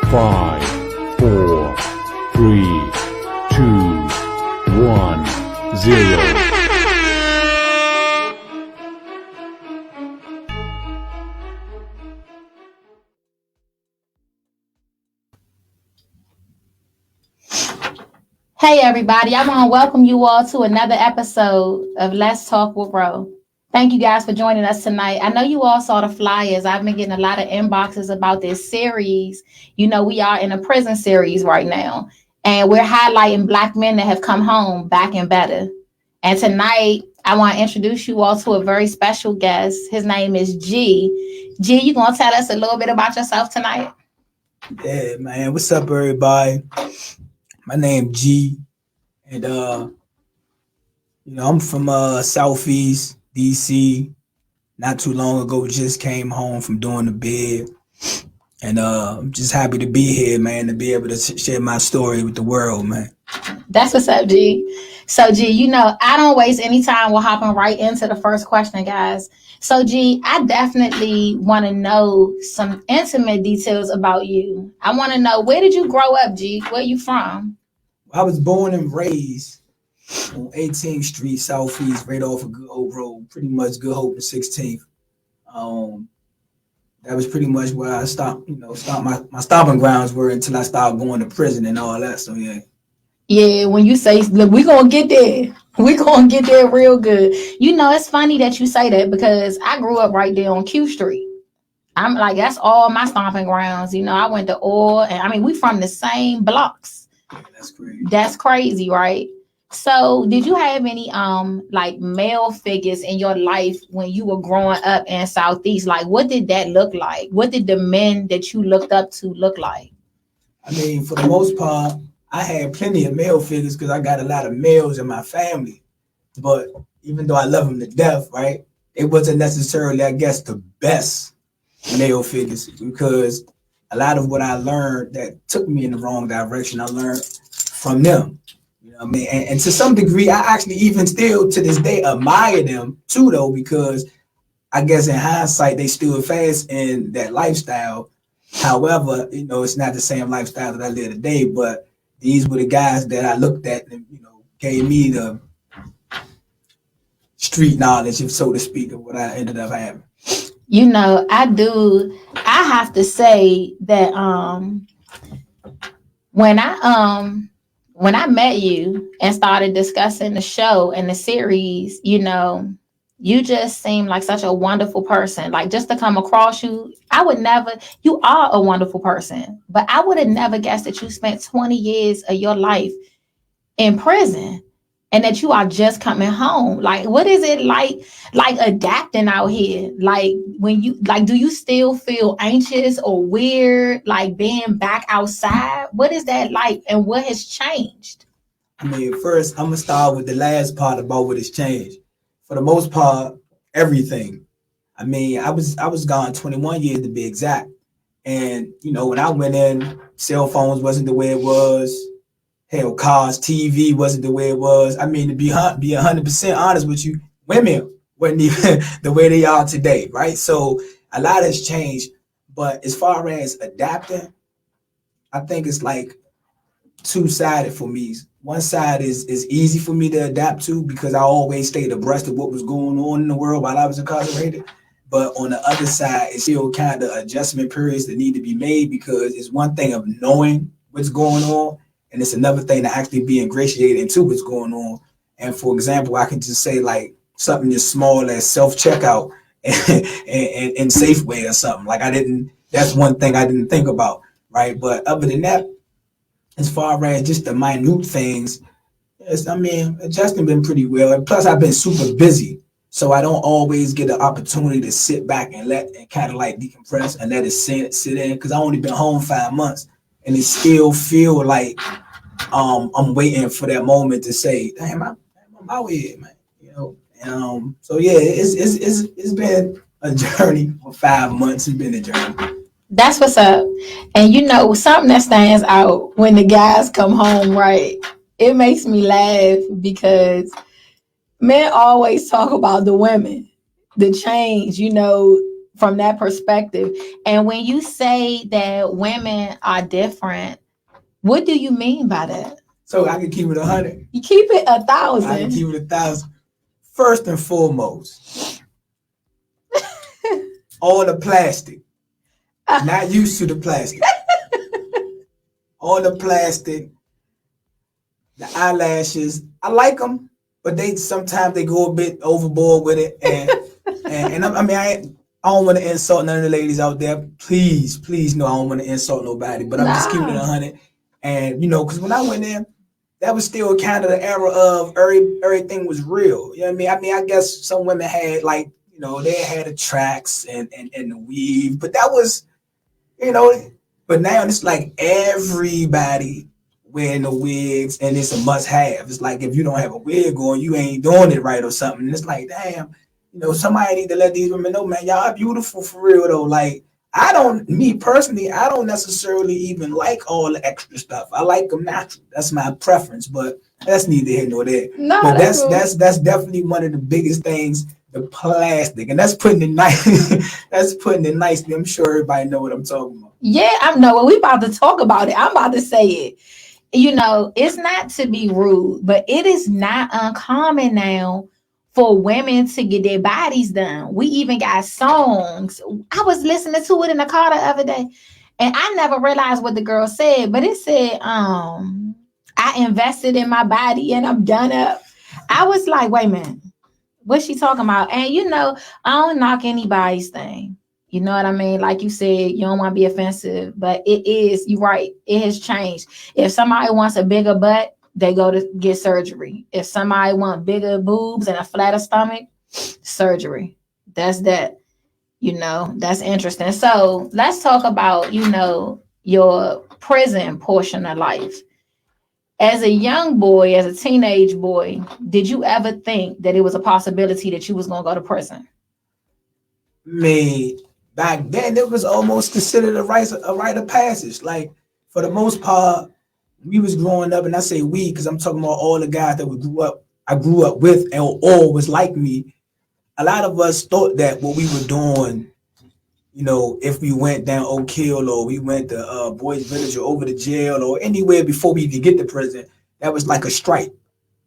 5, 4, 3, 2, 1, 0. Hey everybody, I want to welcome you all to another episode of Let's Talk with Ro. Thank you guys for joining us tonight. I know you all saw the flyers. I've been getting a lot of inboxes about this series. You know, we are in a prison series right now, and we're highlighting Black men that have come home back and better. And tonight, I want to introduce you all to a very special guest. His name is G. G, you going to tell us a little bit about yourself tonight? Yeah, man. What's up, everybody? My name G, and I'm from Southeast DC. Not too long ago, just came home from doing the bid, and I'm just happy to be here, man, to be able to share my story with the world, man. That's what's up, G. So, G, you know, I don't waste any time. We're hopping right into the first question, guys. So, G, I definitely want to know some intimate details about you. I want to know, where did you grow up, G? Where you from? I was born and raised on 18th Street, Southeast, right off of Good Hope Road, pretty much Good Hope and 16th. That was pretty much where I stopped, my stomping grounds were until I started going to prison and all that. So, yeah. Yeah, when you say, look, we're going to get there. We're going to get there real good. You know, it's funny that you say that because I grew up right there on Q Street. I'm like, that's all my stomping grounds. You know, I went to all, and I mean, we from the same blocks. Yeah, that's crazy. That's crazy, right? So, did you have any like male figures in your life when you were growing up in Southeast? Like, what did that look like? What did the men that you looked up to look like? I mean, for the most part, I had plenty of male figures because I got a lot of males in my family. But even though I love them to death, right, it wasn't necessarily, I guess, the best male figures because a lot of what I learned that took me in the wrong direction, I learned from them. You know what I mean? And to some degree, I actually even still to this day admire them too, though, because I guess in hindsight, they stood fast in that lifestyle. However, you know, it's not the same lifestyle that I live today, but these were the guys that I looked at and, you know, gave me the street knowledge, if so to speak, of what I ended up having. You know, I have to say that when I met you and started discussing the show and the series, you know, you just seem like such a wonderful person. Like, just to come across you, you are a wonderful person, but I would have never guessed that you spent 20 years of your life in prison and that you are just coming home. Like, what is it like adapting out here? Like, do you still feel anxious or weird, like being back outside? What is that like, and what has changed? I mean, first, I'm going to start with the last part about what has changed. For the most part, everything. I mean, I was gone 21 years to be exact. And, you know, when I went in, cell phones wasn't the way it was. Hell, cars, TV wasn't the way it was. I mean, to be 100% honest with you, women weren't even the way they are today, right? So a lot has changed. But as far as adapting, I think it's like two-sided for me. One side is easy for me to adapt to because I always stayed abreast of what was going on in the world while I was incarcerated. But on the other side, it's still kind of adjustment periods that need to be made because it's one thing of knowing what's going on, and it's another thing to actually be ingratiated into what's going on. And for example, I can just say like something as small as self-checkout and Safeway or something. Like that's one thing I didn't think about, right? But other than that, as far as just the minute things, adjusting been pretty well. And plus, I've been super busy, so I don't always get the opportunity to sit back and kind of like decompress and let it sit in. Because I only been home 5 months, and it still feel like I'm waiting for that moment to say, "Damn, I'm out here, man." You know. So yeah, it's been a journey for 5 months. It's been a journey. That's what's up. And you know, something that stands out when the guys come home, right? It makes me laugh because men always talk about the women, the change, you know, from that perspective. And when you say that women are different, what do you mean by that? So I can keep it 100. You keep it I can 1,000. keep it 1,000. First and foremost, all the plastic. Not used to the plastic. All the plastic, the eyelashes. I like them, but they sometimes they go a bit overboard with it. And I don't want to insult none of the ladies out there. Please, no, I don't want to insult nobody. But I'm just keeping it 100. And because when I went in, that was still kind of the era of everything was real. You know what I mean? I guess some women had they had the tracks and the weave, but that was but now it's like everybody wearing the wigs and it's a must have. It's like if you don't have a wig on, you ain't doing it right or something. And it's like, damn, somebody need to let these women know, man, y'all are beautiful for real though. Like me personally, I don't necessarily even like all the extra stuff. I like them natural. That's my preference, but that's neither here nor there. No, but that's definitely one of the biggest things. The plastic, and that's putting it nice. That's putting it nicely. I'm sure everybody know what I'm talking about. Yeah, I know. Well, we about to talk about it. I'm about to say it. It's not to be rude, but it is not uncommon now for women to get their bodies done. We even got songs. I was listening to it in the car the other day, and I never realized what the girl said, but it said, I invested in my body and I'm done up. I was like, wait a minute. What's she talking about? And I don't knock anybody's thing. You know what I mean? Like you said, you don't want to be offensive, but you're right. It has changed. If somebody wants a bigger butt, they go to get surgery. If somebody wants bigger boobs and a flatter stomach, surgery. That's that. That's interesting. So let's talk about, your prison portion of life. As a young boy, as a teenage boy, did you ever think that it was a possibility that you was going to go to prison? Me, back then, it was almost considered a rite of passage. Like, for the most part, we was growing up, and I say we because I'm talking about all the guys that I grew up with and all was like me. A lot of us thought that what we were doing, if we went down Oak Hill or we went to Boys Village or over to jail or anywhere before we could get to prison, that was like a stripe.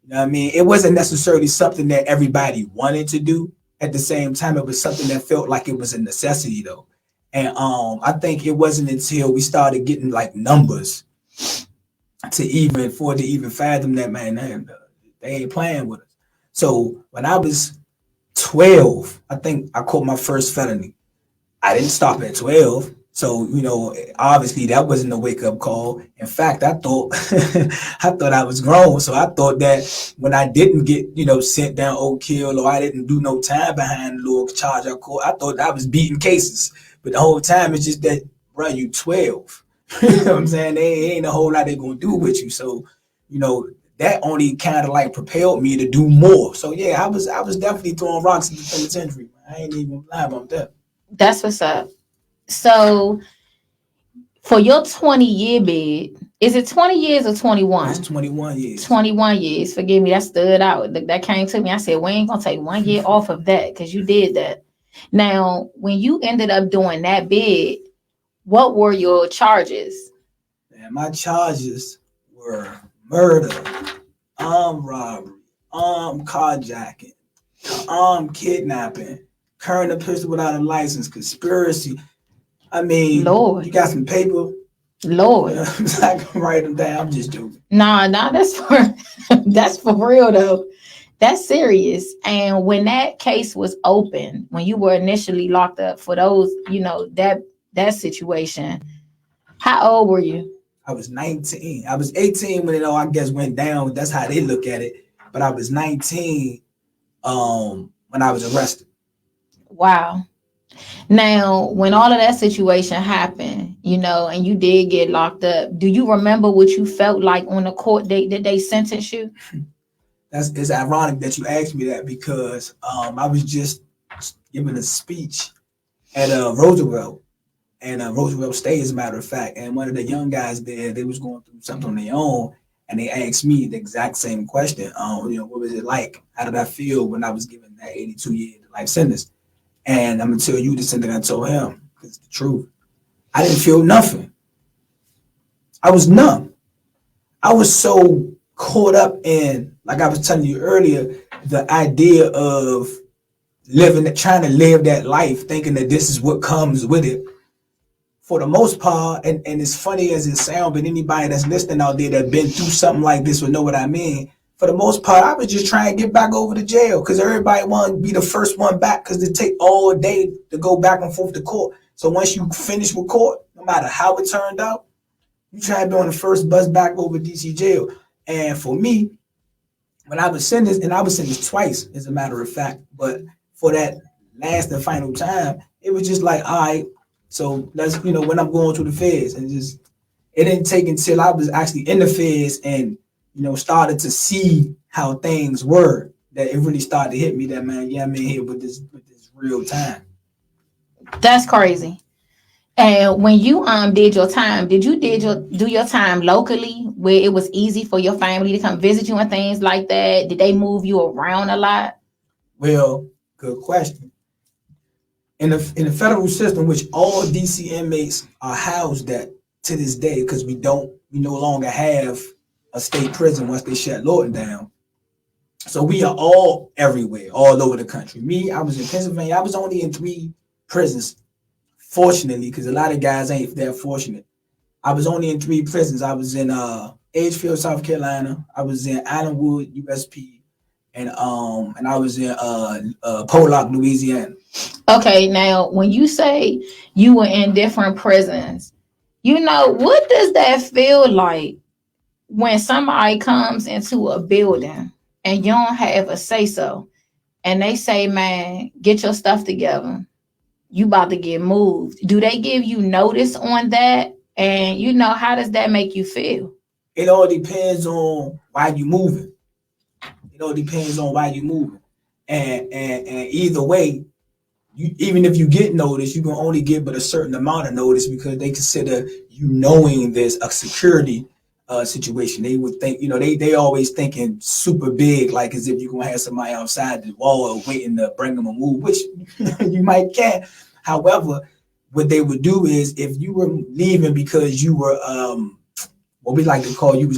You know what I mean? It wasn't necessarily something that everybody wanted to do. At the same time, it was something that felt like it was a necessity, though. And I think it wasn't until we started getting like numbers to even fathom that, man, they ain't playing with us. So when I was 12, I think I caught my first felony. I didn't stop at 12. So, obviously that wasn't a wake up call. In fact, I thought I was grown. So I thought that when I didn't get, sent down Oak Hill or I didn't do no time behind the little charge I caught, I thought I was beating cases. But the whole time it's just that, bro, you 12. You know what I'm saying? There ain't a whole lot they're going to do with you. So, that only kind of like propelled me to do more. So yeah, I was definitely throwing rocks in the penitentiary. I ain't even lie about that. That's what's up. So for your 20-year bid, is it 20 years or 21? It's 21 years. 21 years. Forgive me, that stood out. That came to me. I said, we ain't going to take 1 year off of that because you did that. Now, when you ended up doing that bid, what were your charges? Man, my charges were murder, robbery, carjacking, kidnapping, carrying a pistol without a license, conspiracy. I mean, Lord. You got some paper? Lord. I can write them down. I'm just joking. Nah, that's for real though. That's serious. And when that case was open, when you were initially locked up for those, that situation, how old were you? I was 19. I was 18 when it all, I guess, went down. That's how they look at it. But I was 19 when I was arrested. Wow. Now, when all of that situation happened, and you did get locked up, do you remember what you felt like on the court date that they sentenced you? It's ironic that you asked me that because I was just giving a speech at Roosevelt and Roosevelt State, as a matter of fact. And one of the young guys there, they was going through something on their own, and they asked me the exact same question. What was it like? How did I feel when I was given that 82-year life sentence? And I'm gonna tell you the same thing I told him, because it's the truth. I didn't feel nothing. I was numb. I was so caught up in, like I was telling you earlier, the idea of trying to live that life, thinking that this is what comes with it. For the most part, and as funny as it sounds, but anybody that's listening out there that's been through something like this will know what I mean. For the most part, I was just trying to get back over to jail because everybody wanted to be the first one back because it take all day to go back and forth to court. So once you finish with court, no matter how it turned out, you try to be on the first bus back over DC jail. And for me, when I was sentenced, and I was sentenced twice, as a matter of fact, but for that last and final time, it was just like, all right, so let's, when I'm going to the feds, and just, it didn't take until I was actually in the feds and, started to see how things were that it really started to hit me that, man, yeah, I'm in here with this real time. That's crazy. And when you did your time, did you do your time locally where it was easy for your family to come visit you and things like that? Did they move you around a lot? Well, good question. In the federal system, which all DC inmates are housed at to this day, because we no longer have a state prison once they shut Lawton down. So we are all everywhere, all over the country. Me, I was in Pennsylvania. I was only in 3 prisons, fortunately, because a lot of guys ain't that fortunate. I was only in 3 prisons. I was in Edgefield, South Carolina. I was in Allenwood, USP, and I was in Pollock, Louisiana. Okay, now when you say you were in different prisons, what does that feel like when somebody comes into a building and you don't have a say so, and they say, man, get your stuff together, you about to get moved? Do they give you notice on that? And how does that make you feel? It all depends on why you moving. And either way, even if you get notice, you can only get but a certain amount of notice because they consider you knowing there's a security situation. They would think, they always thinking super big, like as if you're gonna have somebody outside the wall waiting to bring them a move, which you might can. However, what they would do is if you were leaving because you were what we like to call your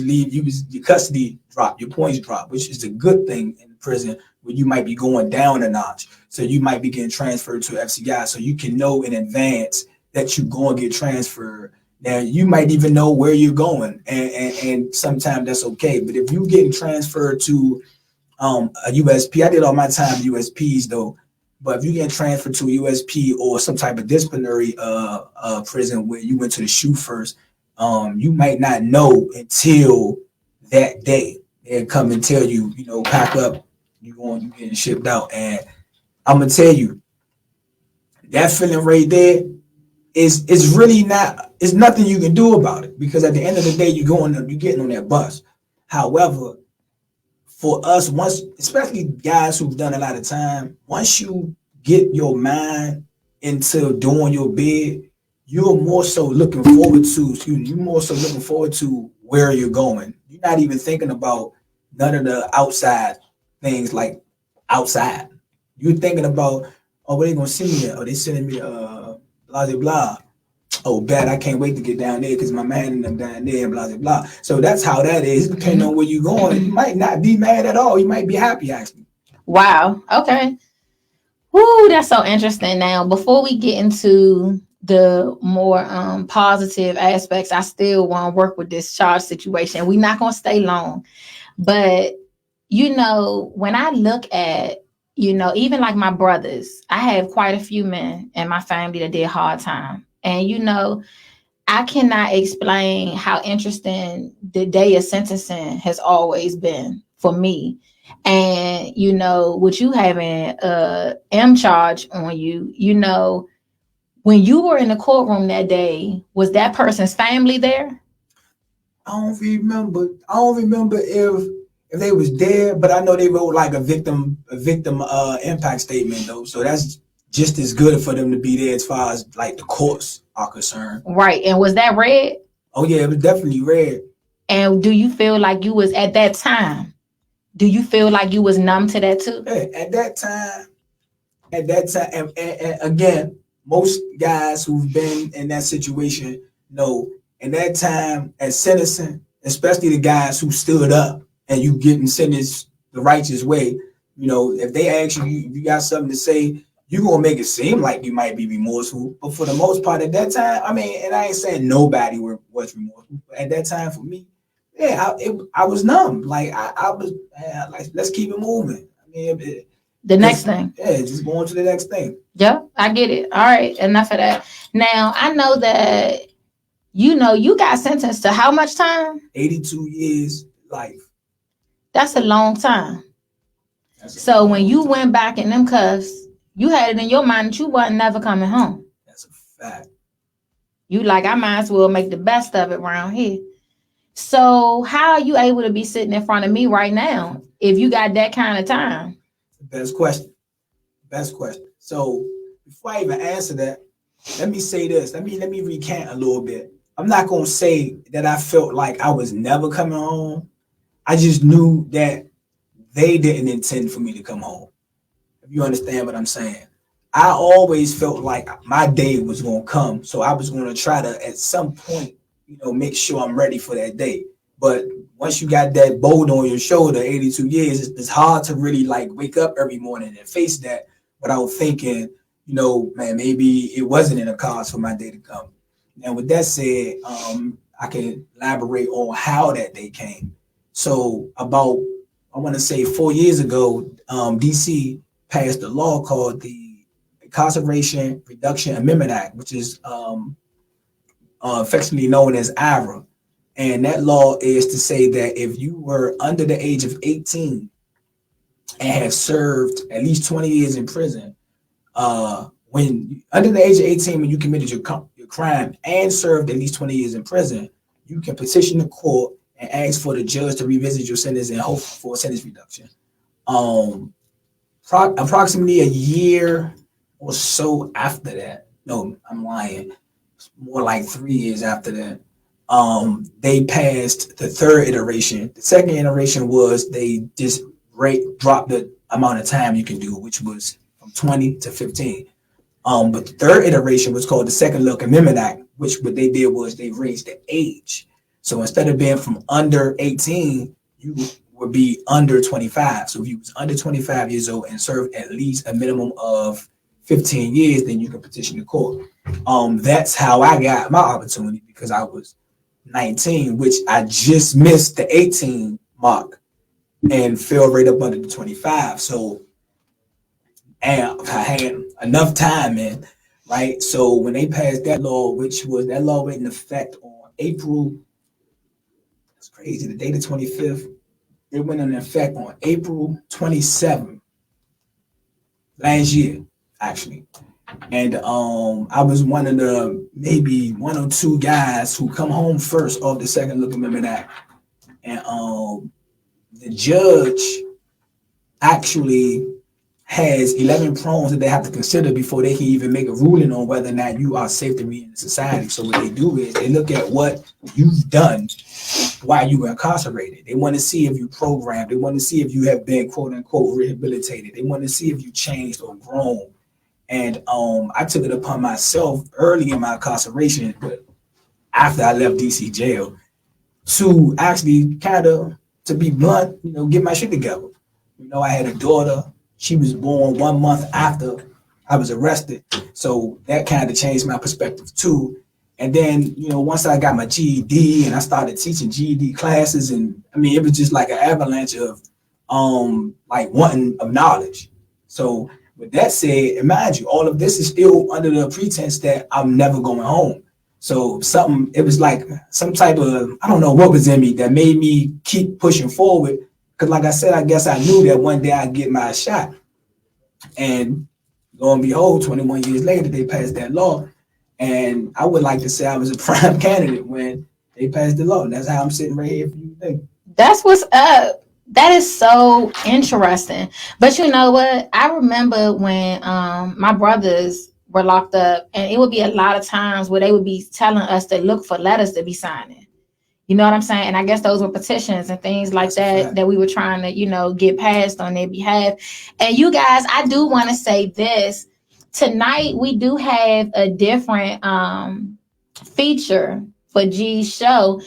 custody drop, your points drop, which is a good thing in prison where you might be going down a notch. So you might be getting transferred to FCI. So you can know in advance that you're going to get transferred. Now you might even know where you're going, and sometimes that's okay. But if you're getting transferred to a USP, I did all my time USPs though. But if you get transferred to a USP or some type of disciplinary prison where you went to the SHU first, you might not know until that day. They'll come and tell you, pack up, you getting shipped out. And I'm gonna tell you, that feeling right there is really not. It's nothing you can do about it because at the end of the day, you're getting on that bus. However, for us, once, especially guys who've done a lot of time, once you get your mind into doing your bid, you're more so looking forward to where you're going. You're not even thinking about none of the outside things like outside. You're thinking about, oh, what they gonna send me at? Oh, they sending me blah blah blah. Oh, bad, I can't wait to get down there because my man and them down there and blah blah blah. So that's how that is. Depending on where you're going, you might not be mad at all. You might be happy actually. Wow. Okay. Woo, that's so interesting. Now, before we get into the more positive aspects, I still want to work with this charge situation. We're not going to stay long, but when I look at, even like my brothers, I have quite a few men in my family that did hard time. And, I cannot explain how interesting the day of sentencing has always been for me. And, with you having M charge on you, when you were in the courtroom that day, was that person's family there? I don't remember if they was there, but I know they wrote like a victim impact statement though. So that's just as good for them to be there as far as like the courts are concerned. Right. And was that read? Oh yeah, it was definitely read. And do you feel like you was at that time? Do you feel like you was numb to that too? Hey, at that time, at that time, and again, most guys who've been in that situation know, in that time as sentencing, especially the guys who stood up and you getting sentenced the righteous way, you know, if they ask you, you got something to say, you gonna make it seem like you might be remorseful. But for the most part, at that time, I mean, and I ain't saying nobody was remorseful. But at that time, for me, yeah, I was numb. Like I was, like, let's keep it moving. I mean, the next thing. Yeah, just going to the next thing. Yeah, I get it. All right, enough of that. Now I know that you got sentenced to how much time? 82 years life. That's a long time. So when you went back in them cuffs, you had it in your mind that you wasn't never coming home. That's a fact. You like, I might as well make the best of it around here. So how are you able to be sitting in front of me right now if you got that kind of time? Best question. So before I even answer that, let me say this. Let me recant a little bit. I'm not gonna say that I felt like I was never coming home. I just knew that they didn't intend for me to come home. If you understand what I'm saying. I always felt like my day was gonna come. So I was gonna try to at some point, make sure I'm ready for that day. But once you got that boulder on your shoulder, 82 years, it's hard to really like wake up every morning and face that without thinking, man, maybe it wasn't in the cards for my day to come. And with that said, I can elaborate on how that day came. So about, I want to say 4 years ago, DC passed a law called the Incarceration Reduction Amendment Act, which is affectionately known as IRA. And that law is to say that if you were under the age of 18 and have served at least 20 years in prison, when under the age of 18, when you committed your crime and served at least 20 years in prison, you can petition the court and ask for the judge to revisit your sentence and hope for a sentence reduction. Approximately a year or so after that, no, I'm lying, more like 3 years after that, they passed the third iteration. The second iteration was they just dropped the amount of time you can do, which was from 20 to 15. But the third iteration was called the Second Look Amendment Act, which what they did was they raised the age. So instead of being from under 18, you would be under 25. So if you was under 25 years old and served at least a minimum of 15 years, then you can petition the court. That's how I got my opportunity, because I was 19, which I just missed the 18 mark and fell right up under the 25. So, and I had enough time in, right? So when they passed that law, that law went in effect on April, that's crazy, the day the 25th, it went in effect on April 27th, last year, actually. And I was one of the maybe one or two guys who come home first off the Second Look Amendment Act. And the judge actually has 11 prongs that they have to consider before they can even make a ruling on whether or not you are safe to be in society. So what they do is they look at what you've done while you were incarcerated. They want to see if you programmed. They want to see if you have been, quote unquote, rehabilitated. They want to see if you changed or grown. And I took it upon myself early in my incarceration, but after I left DC jail, to actually kind of, to be blunt, get my shit together. I had a daughter. She was born 1 month after I was arrested. So that kind of changed my perspective too. And then, once I got my GED and I started teaching GED classes, and I mean, it was just like an avalanche of like wanting of knowledge. So with that said, mind you, all of this is still under the pretense that I'm never going home. So it was like some type of, I don't know what was in me that made me keep pushing forward. Because like I said, I guess I knew that one day I'd get my shot. And lo and behold, 21 years later, they passed that law. And I would like to say I was a prime candidate when they passed the law. And that's how I'm sitting right here for you today. That's what's up. That is so interesting. But you know what? I remember when my brothers were locked up, and it would be a lot of times where they would be telling us to look for letters to be signing. You know what I'm saying? And I guess those were petitions and things like that we were trying to, get passed on their behalf. And you guys, I do want to say this. Tonight, we do have a different feature for G's show.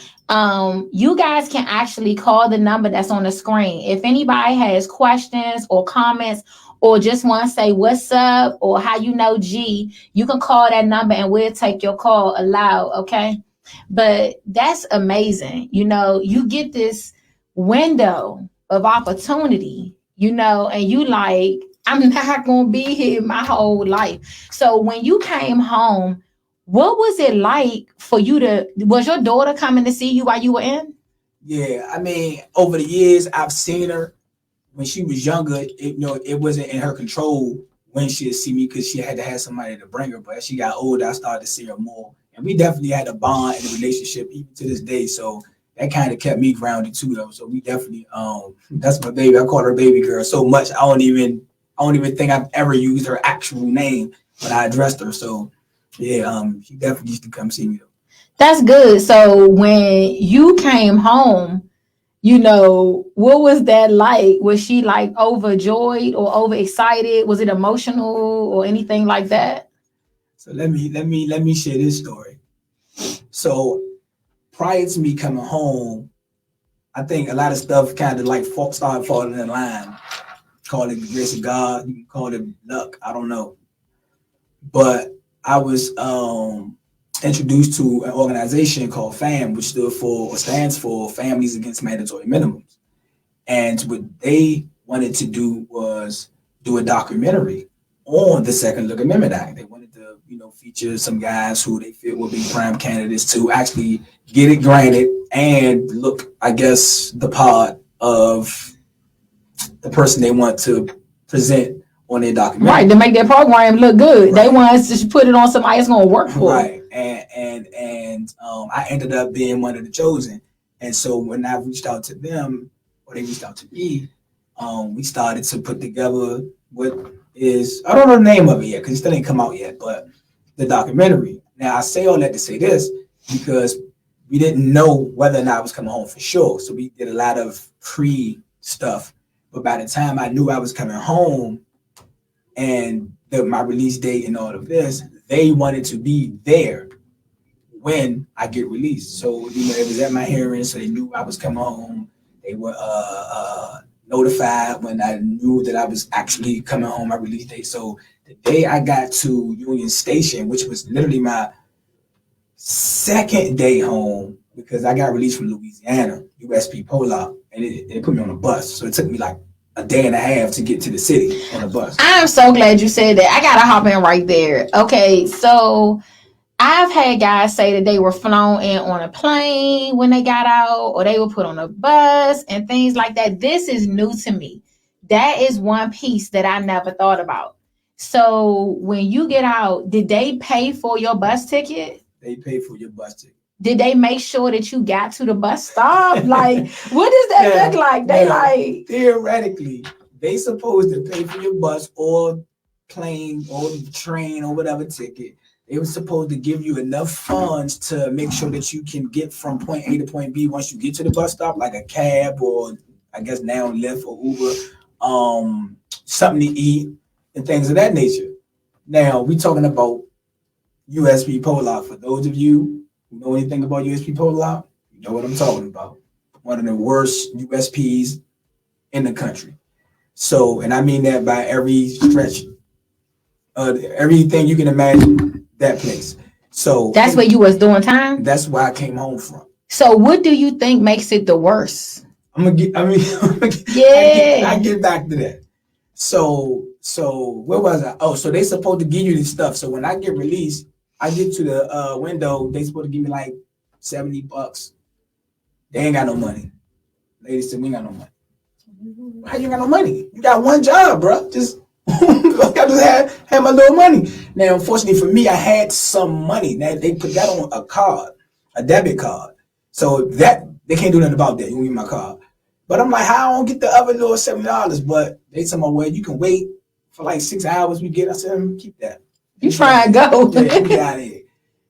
You guys can actually call the number that's on the screen. If anybody has questions or comments or just want to say what's up or how you know G, you can call that number and we'll take your call aloud, okay? But that's amazing. You get this window of opportunity, and you like, I'm not going to be here my whole life. So when you came home, what was it like for you was your daughter coming to see you while you were in? Yeah, I mean, over the years, I've seen her. When she was younger, it wasn't in her control when she'd see me because she had to have somebody to bring her. But as she got older, I started to see her more. And we definitely had a bond in the relationship even to this day. So that kind of kept me grounded too, though. So we definitely, that's my baby. I call her baby girl so much. I don't even think I've ever used her actual name when I addressed her. So yeah, she definitely used to come see me though. That's good. So when you came home, what was that like? Was she like overjoyed or overexcited? Was it emotional or anything like that? So let me share this story. So prior to me coming home, I think a lot of stuff kind of like started falling in line. Call it the grace of God, you can call it luck, I don't know. But I was introduced to an organization called FAM, which stands for Families Against Mandatory Minimums. And what they wanted to do was do a documentary on the Second Look Amendment Act. They wanted to, feature some guys who they feel will be prime candidates to actually get it granted and look, I guess, the part of the person they want to present on their documentary. Right, to make their program look good. Right. They want us to put it on somebody that's going to work for right. And I ended up being one of the chosen. And so when I reached out to them, or they reached out to me, we started to put together what is, I don't know the name of it yet, because it still ain't come out yet, but the documentary. Now, I say all that to say this, because we didn't know whether or not I was coming home for sure. So we did a lot of pre-stuff. But by the time I knew I was coming home and my release date and all of this, they wanted to be there when I get released. So, it was at my hearing, so they knew I was coming home. They were notified when I knew that I was actually coming home, my release date. So the day I got to Union Station, which was literally my second day home, because I got released from Louisiana, USP Polar, and it put me on a bus. So it took me like a day and a half to get to the city on a bus. I'm so glad you said that. I gotta hop in right there. Okay, so I've had guys say that they were flown in on a plane when they got out, or they were put on a bus and things like that. This is new to me. That is one piece that I never thought about. So when you get out, did they pay for your bus ticket? They pay for your bus ticket. Did they make sure that you got to the bus stop? Like, what does that look like? They theoretically, they supposed to pay for your bus or plane or train or whatever ticket. They were supposed to give you enough funds to make sure that you can get from point A to point B once you get to the bus stop, like a cab or I guess now Lyft or Uber, something to eat and things of that nature. Now, we're talking about USP Polar. For those of you who know anything about USP Polar, you know what I'm talking about. One of the worst USPs in the country. So, and I mean that by every stretch, everything you can imagine, that place. So that's where you was doing time? That's where I came home from. So what do you think makes it the worst? I get back to that. So where was I? Oh, so they supposed to give you this stuff. So when I get released, I get to the window, they supposed to give me like $70. They ain't got no money. Ladies said, we ain't got no money. How you got no money? You got one job, bro. Just I just had my little money. Now, unfortunately for me, I had some money. Now they put that on a card, a debit card. So that they can't do nothing about that. You need my card. But I'm like, how I don't get the other little $70? But they tell me, well, you can wait for like 6 hours. We get. I said, keep that. You try and go. Yeah, get out of here.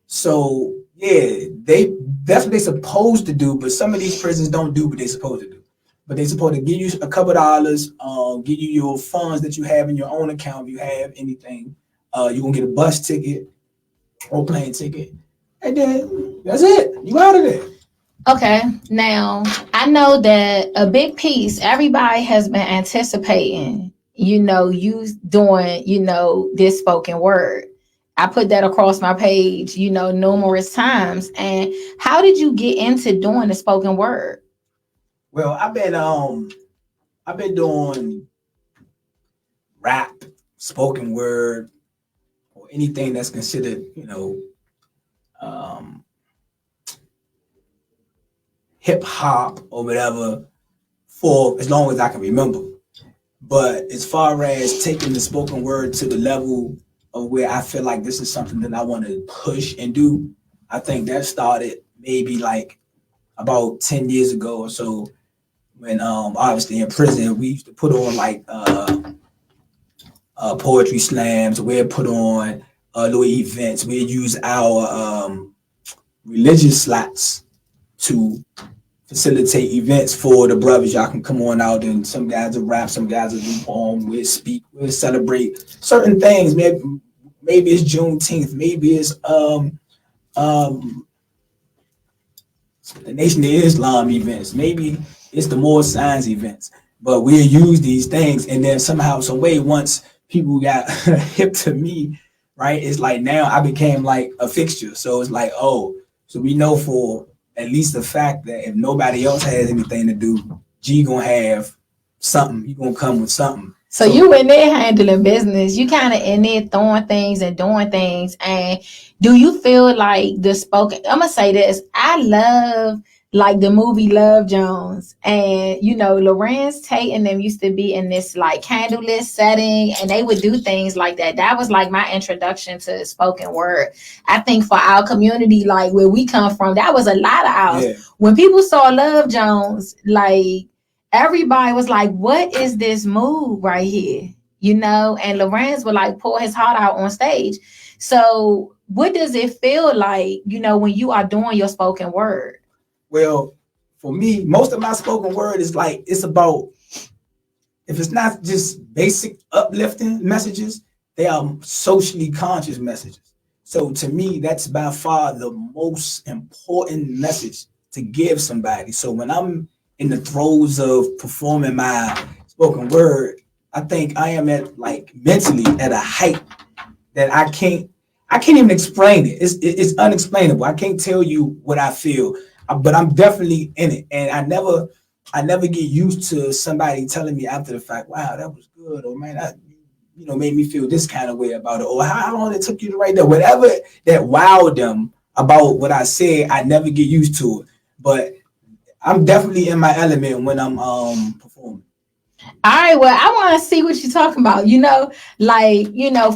So yeah, they that's what they're supposed to do, but some of these prisons don't do what they're supposed to do. But they're supposed to give you a couple dollars, give you your funds that you have in your own account if you have anything. You're gonna get a bus ticket or plane ticket, and then that's it. You out of there. Okay, now I know that a big piece everybody has been anticipating, you know, you doing, you know, this spoken word. I put that across my page, you know, numerous times. And how did you get into doing the spoken word? Well, I've been doing rap, spoken word, or anything that's considered, um, hip hop or whatever for as long as I can remember. But as far as taking the spoken word to the level of where I feel like this is something that I want to push and do, I think that started maybe like about 10 years ago or so when obviously in prison we used to put on like poetry slams, we'd put on little events, we'd use our religious slots to facilitate events for the brothers. Y'all can come on out, and some guys will rap, some guys will do poem, we'll speak, we'll celebrate certain things. Maybe it's Juneteenth, maybe it's the Nation of Islam events, maybe it's the More Science events. But we'll use these things, and then somehow, some way, once people got hip to me, right? It's like now I became like a fixture. So it's like, oh, so we know for at least the fact that if nobody else has anything to do, G gonna have something. He gonna come with something. So you in there handling business. You kind of in there throwing things and doing things. And do you feel like the spoken? I'm gonna say this. I love like the movie Love Jones, and you know Lorenz Tate and them used to be in this like candlelit setting, and they would do things like that. That was like my introduction to spoken word. I think for our community, like where we come from, that was a lot of ours. Yeah. When people saw Love Jones, like everybody was like, what is this move right here? You know, and Lorenz would like pour his heart out on stage. So what does it feel like, you know, when you are doing your spoken word? Well, for me, most of my spoken word is like, it's about, if it's not just basic uplifting messages, they are socially conscious messages. So to me, that's by far the most important message to give somebody. So when I'm in the throes of performing my spoken word, I think I am at like mentally at a height that I can't even explain it. It's unexplainable. I can't tell you what I feel, but I'm definitely in it. And I never get used to somebody telling me after the fact, wow, that was good, or man, that made me feel this kind of way about it, or how long it took you to write that. Whatever that wowed them about what I said, I never get used to it. But I'm definitely in my element when I'm performing. All right, well, I want to see what you're talking about.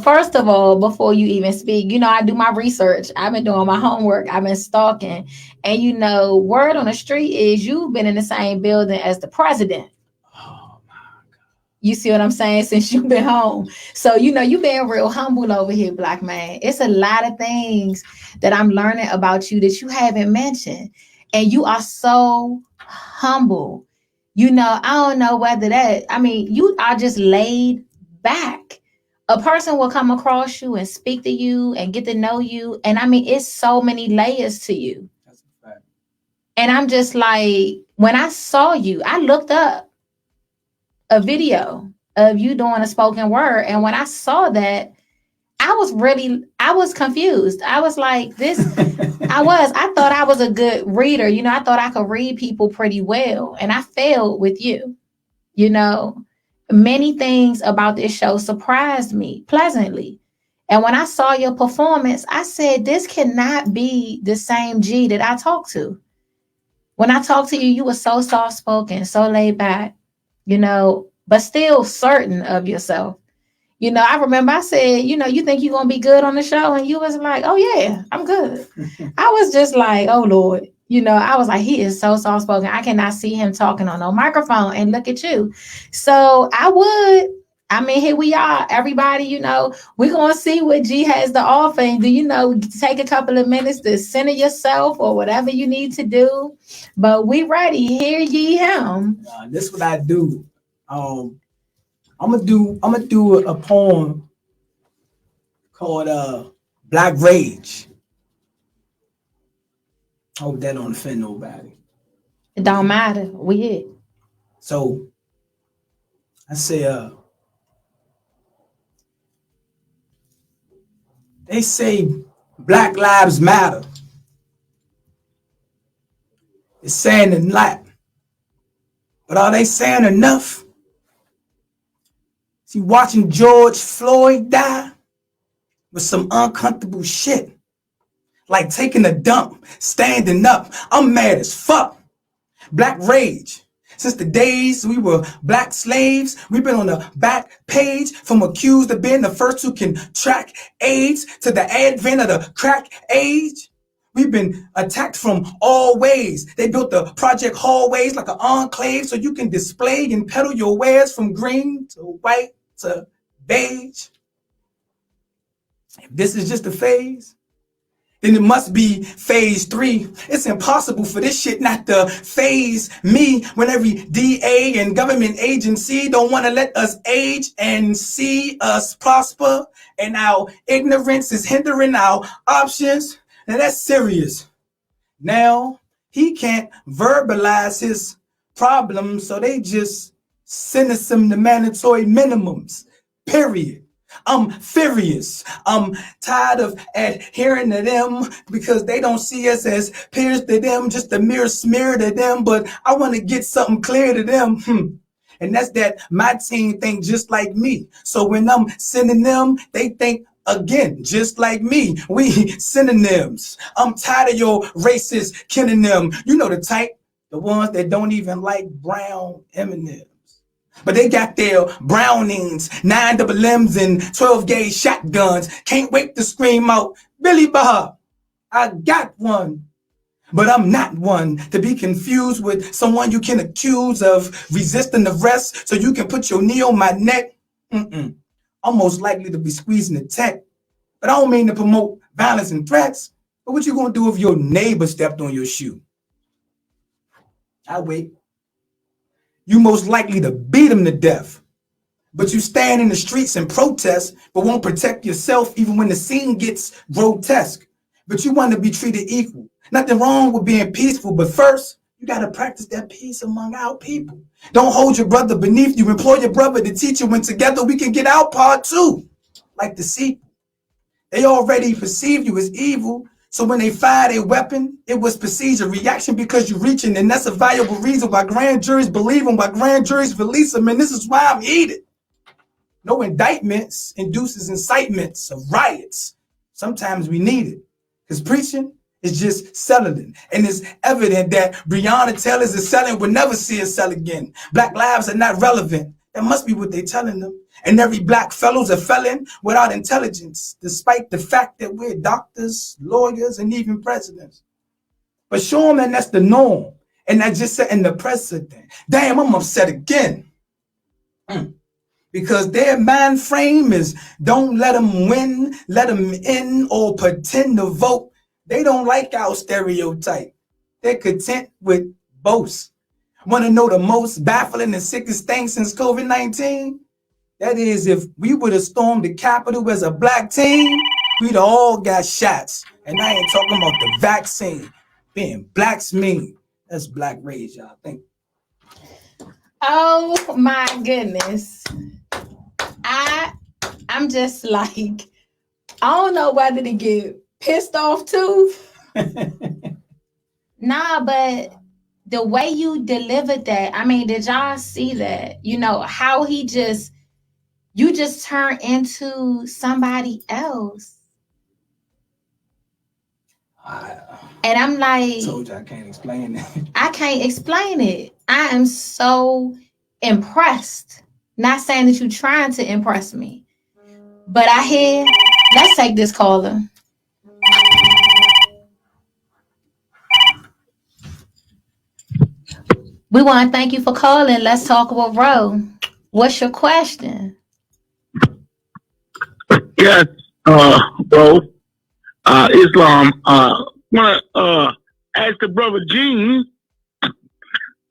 First of all, before you even speak, I do my research. I've been doing my homework. I've been stalking. And, word on the street is you've been in the same building as the president. Oh, my God. You see what I'm saying? Since you've been home. So, you've been real humble over here, Black man. It's a lot of things that I'm learning about you that you haven't mentioned. And you are so humble. I don't know whether you are just laid back. A person will come across you and speak to you and get to know you. And it's so many layers to you. That's a fact. And I'm just like, when I saw you, I looked up a video of you doing a spoken word. And when I saw that, I was confused. I was like, I thought I was a good reader. I thought I could read people pretty well. And I failed with you. Many things about this show surprised me pleasantly. And when I saw your performance, I said, this cannot be the same G that I talked to. When I talked to you, you were so soft-spoken, so laid back, but still certain of yourself. I remember I said, you think you're going to be good on the show? And you was like, oh, yeah, I'm good. I was just like, oh, Lord. I was like, he is so soft-spoken. I cannot see him talking on no microphone. And look at you. So I I mean, here we are. Everybody, we're going to see what G has to offer. And take a couple of minutes to center yourself or whatever you need to do. But we ready. Hear ye him. This is what I do. I'm gonna do a poem called Black Rage. Hope that don't offend nobody. It don't matter. We hit. So I say they say Black Lives Matter. It's saying a lot. But are they saying enough? See, watching George Floyd die was some uncomfortable shit. Like taking a dump, standing up. I'm mad as fuck. Black rage. Since the days we were black slaves, we've been on the back page from accused of being the first who can track AIDS to the advent of the crack age. We've been attacked from all ways. They built the project hallways like an enclave so you can display and peddle your wares from green to white to beige. If this is just a phase, then it must be phase 3. It's impossible for this shit not to phase me when every DA and government agency don't want to let us age and see us prosper, and our ignorance is hindering our options. Now that's serious. Now he can't verbalize his problems, so they just sentence him to mandatory minimums, period. I'm furious. I'm tired of adhering to them because they don't see us as peers to them, just a mere smear to them. But I want to get something clear to them. And that's that my team think just like me. So when I'm sending them, they think again, just like me. We synonyms. I'm tired of your racist killing them. You know the type, the ones that don't even like brown M&Ms. But they got their Brownings, 9 double M's and 12 gauge shotguns. Can't wait to scream out, Billy Bob, I got one. But I'm not one to be confused with someone you can accuse of resisting arrest so you can put your knee on my neck. I'm most likely to be squeezing the tech. But I don't mean to promote violence and threats. But what you gonna do if your neighbor stepped on your shoe? I wait. You most likely to beat him to death. But you stand in the streets and protest, but won't protect yourself even when the scene gets grotesque. But you want to be treated equal. Nothing wrong with being peaceful, but first, you got to practice that peace among our people. Don't hold your brother beneath you. Employ your brother to teach you when together we can get our part too. Like the sequel. They already perceive you as evil. So when they fired a weapon, it was perceived a reaction because you're reaching, and that's a valuable reason why grand juries believe them, why grand juries release them, and this is why I'm heated. No indictments induces incitements of riots. Sometimes we need it, because preaching is just selling, and it's evident that Breonna Taylor's is selling will never see us sell again. Black lives are not relevant. That must be what they're telling them. And every black fellow's a felon without intelligence, despite the fact that we're doctors, lawyers, and even presidents. But show them that that's the norm, and that's just setting the precedent. Damn, I'm upset again. Because their mind frame is don't let them win, let them in, or pretend to vote. They don't like our stereotype. They're content with boast. Want to know the most baffling and sickest thing since COVID-19? That is, if we would have stormed the Capitol as a black team, we'd all got shots. And I ain't talking about the vaccine. Being blacks mean. That's black rage, y'all think. Oh my goodness. I'm just like, I don't know whether to get pissed off too. Nah, but the way you delivered that, I mean, did y'all see that? How you just turn into somebody else. And I'm like, I told you I can't explain it. I can't explain it. I am so impressed. Not saying that you're trying to impress me, but let's take this caller. We want to thank you for calling. Let's talk with Ro. What's your question? Yes, bro. Islam. Want to ask the brother Gene,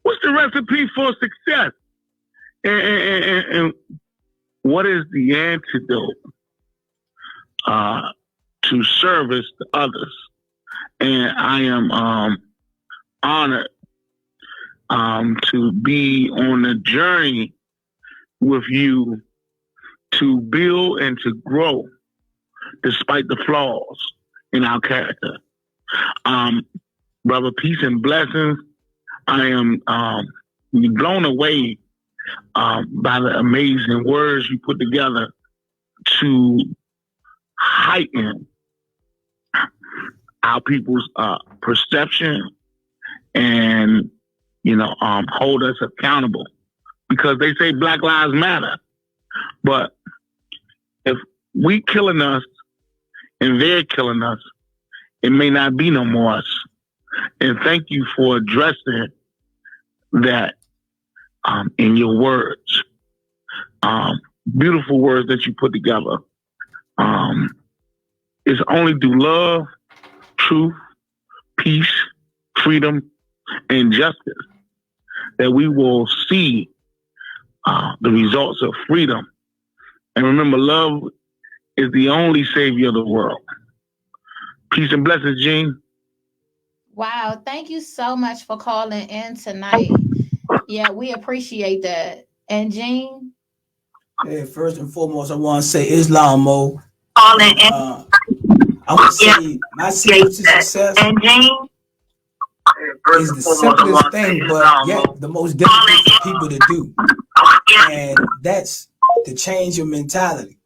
what's the recipe for success, and what is the antidote to service to others? And I am honored to be on the journey with you to build and to grow despite the flaws in our character. Brother, peace and blessings. I am blown away by the amazing words you put together to heighten our people's perception and, hold us accountable. Because they say Black Lives Matter. But if we killing us and they're killing us, it may not be no more us. And thank you for addressing that in your words. Beautiful words that you put together. It's only through love, truth, peace, freedom, and justice that we will see the results of freedom. And remember, love is the only savior of the world. Peace and blessings, Gene. Wow, thank you so much for calling in tonight. Yeah, we appreciate that. And Gene? Hey, first and foremost, I want to say Islam Mo. I want to say my secret to success is the simplest thing, but yet the most difficult for people to do. And that's to change your mentality.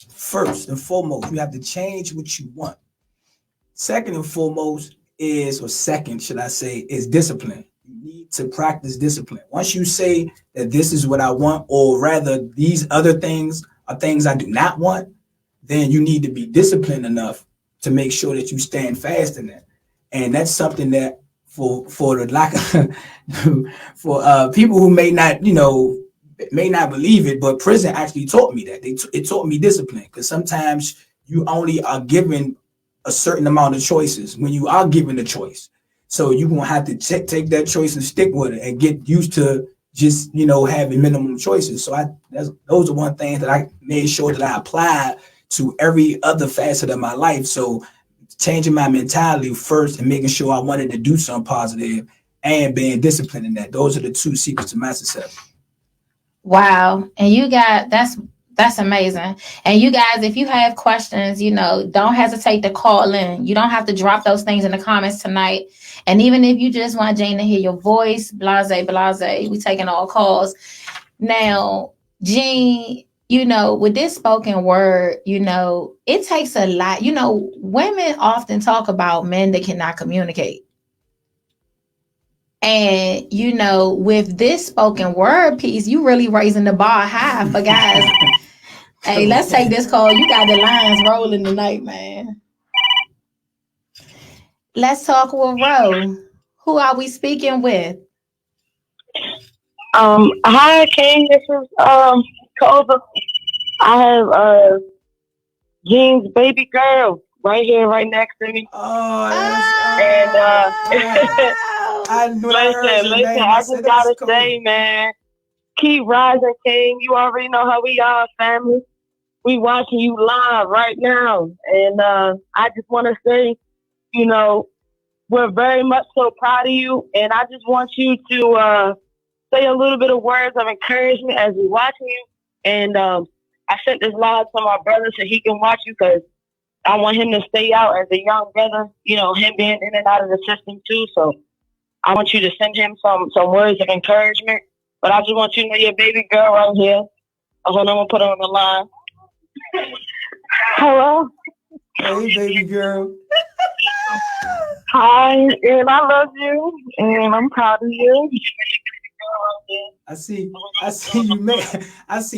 First and foremost, you have to change what you want. Second and foremost should I say, is discipline. You need to practice discipline. Once you say that this is what I want, or rather these other things are things I do not want, then you need to be disciplined enough to make sure that you stand fast in that. And that's something that for the lack of for people who may not believe it, but prison actually taught me that. It taught me discipline, because sometimes you only are given a certain amount of choices when you are given the choice. So you're going to have to take that choice and stick with it and get used to just, having minimum choices. So those are one thing that I made sure that I applied to every other facet of my life. So changing my mentality first and making sure I wanted to do something positive and being disciplined in that. Those are the two secrets to my success. Wow. And you got, that's amazing. And you guys, if you have questions, don't hesitate to call in. You don't have to drop those things in the comments tonight. And even if you just want Jane to hear your voice, blase, we taking all calls. Now, Gene, with this spoken word, it takes a lot. Women often talk about men that cannot communicate. And, with this spoken word piece, you really raising the bar high for guys. Hey, let's take this call. You got the lines rolling tonight, man. Let's talk with Ro. Who are we speaking with? Hi, King. This is Cova. I have Jean's baby girl right here, right next to me. Listen, I just gotta say, man, keep rising, King. You already know how we are, family. We watching you live right now, and I just want to say, we're very much so proud of you, and I just want you to say a little bit of words of encouragement as we watching you. And I sent this live to my brother so he can watch you, because I want him to stay out as a young brother, him being in and out of the system too. So I want you to send him some words of encouragement. But I just want you to know your baby girl right here. Hold on, I'm going to put her on the line. Hello? Hey, baby girl. Hi, and I love you, and I'm proud of you. I see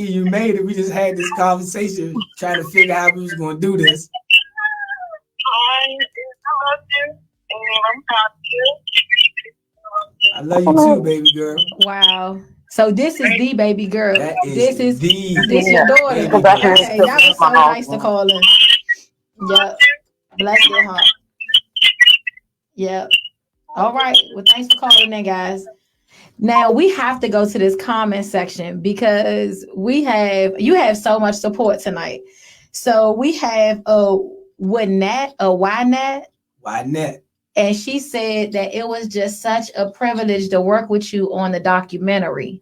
you made it. We just had this conversation trying to figure out how we was going to do this. Hi, I love you, and I'm proud of you. I love you too, baby girl. Wow. So this is the baby girl. That is This is the this your daughter. baby Congratulations. Okay, that was so nice to call her. Yep. Bless your heart. Yep. All right. Well, thanks for calling in, guys. Now we have to go to this comment section because you have so much support tonight. So we have a why Nat, Why not? and she said that it was just such a privilege to work with you on the documentary.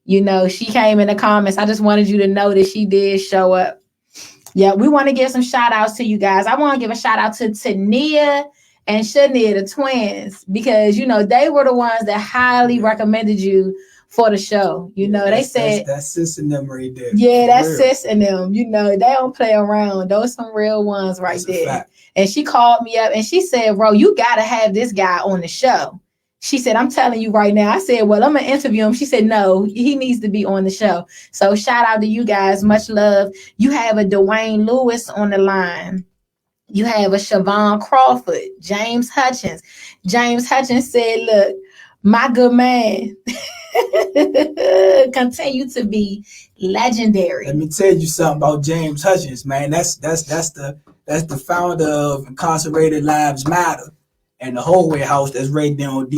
You know, she came in the comments. I just wanted you to know that she did show up. Yeah, we want to give some shout outs to you guys. I want to give a shout out to Tania and Shania, the twins, because, you know, they were the ones that highly recommended you for the show. You know, they said that's sis and them right there. yeah, For that's real. sis and them. You know, they don't play around. Those some real ones right That's a there. fact. And she called me up and she said, bro, you got to have this guy on the show. She said, I'm telling you right now. I said, well, I'm going to interview him. She said, no, he needs to be on the show. So shout out to you guys. Much love. You have a Dwayne Lewis on the line. You have a Siobhan Crawford, James Hutchins. James Hutchins said, look, my good man continue to be legendary. Let me tell you something about James Hutchins, man. That's the founder of Incarcerated Lives Matter and the Hallway House that's right there on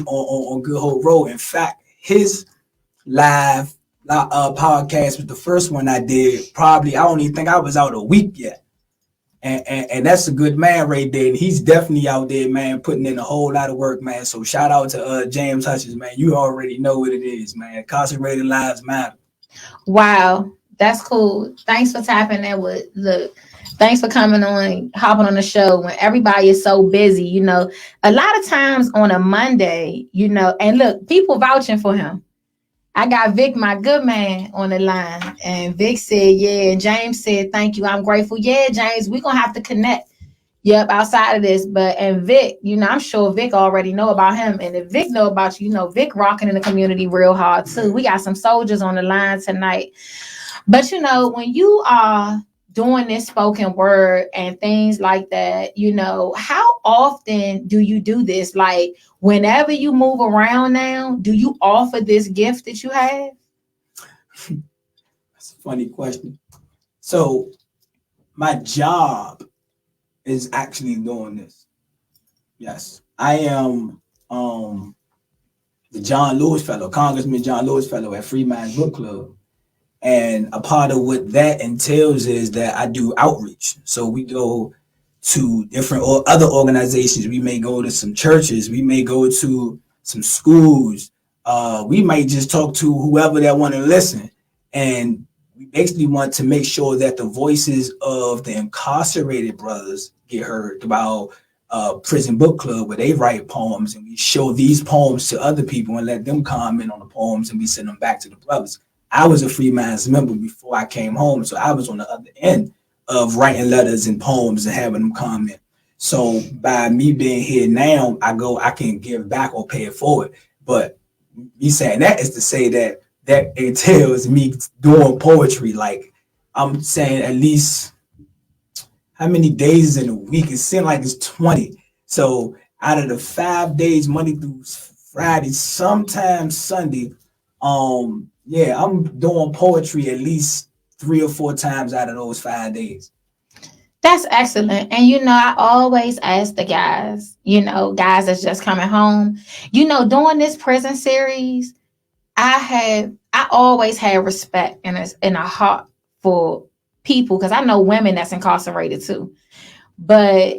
Good Hope Road. In fact, his live podcast was the first one I did. Probably I don't even think I was out a week yet. And that's a good man right there. And he's definitely out there, man, putting in a whole lot of work, man. So shout out to James Hutchins, man. You already know what it is, man. Incarcerated Lives Matter. Wow, that's cool. Thanks for tapping that with look. Thanks for coming on, hopping on the show when everybody is so busy. You know, a lot of times on a Monday, you know, and look, people vouching for him. I got Vic, my good man, on the line. And Vic said, yeah. And James said, thank you. I'm grateful. Yeah, James, we're going to have to connect. Yep, outside of this. And Vic, you know, I'm sure Vic already know about him. And if Vic know about you, you know, Vic rocking in the community real hard too. We got some soldiers on the line tonight. But, you know, when you are doing this spoken word and things like that, you know, how often do you do this? Like, whenever you move around now, do you offer this gift that you have? That's a funny question. So my job is actually doing this. Yes. I am the John Lewis Fellow, Congressman John Lewis Fellow at Free Minds Book Club. And a part of what that entails is that I do outreach. So we go to different or other organizations. We may go to some churches. We may go to some schools. We might just talk to whoever that want to listen. And we basically want to make sure that the voices of the incarcerated brothers get heard throughout Prison Book Club, where they write poems and we show these poems to other people and let them comment on the poems and we send them back to the brothers. I was a Free Minds member before I came home, so I was on the other end of writing letters and poems and having them comment. So by me being here now, I can give back or pay it forward. But me saying that is to say that entails me doing poetry. Like I'm saying at least how many days in a week? It seems like it's 20. So out of the 5 days, Monday through Friday, sometimes Sunday, yeah, I'm doing poetry at least 3 or 4 times out of those 5 days. That's excellent. And, you know, I always ask the guys, you know, guys that's just coming home, you know, doing this prison series, I always had respect and a heart for people because I know women that's incarcerated too. But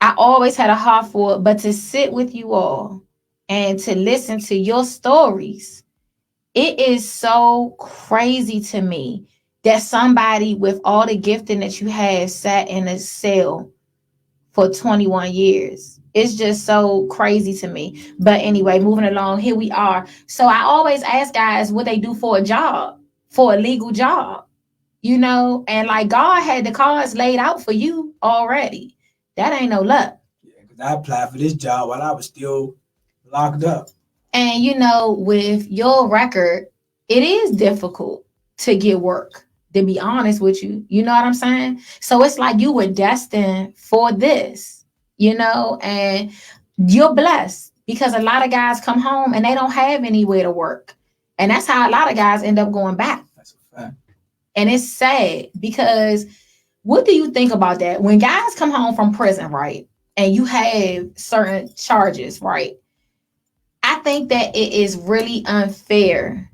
I always had a heart for it. But to sit with you all and to listen to your stories, it is so crazy to me that somebody with all the gifting that you have sat in a cell for 21 years. It's just so crazy to me. But anyway, moving along, here we are. So I always ask guys what they do for a job, for a legal job, you know, and like God had the cards laid out for you already. That ain't no luck. Yeah, because I applied for this job while I was still locked up. And, you know, with your record, it is difficult to get work, to be honest with you. You know what I'm saying? So it's like you were destined for this, you know, and you're blessed because a lot of guys come home and they don't have anywhere to work. And that's how a lot of guys end up going back. That's a fact. And it's sad because what do you think about that? When guys come home from prison, right? And you have certain charges, right? I think that it is really unfair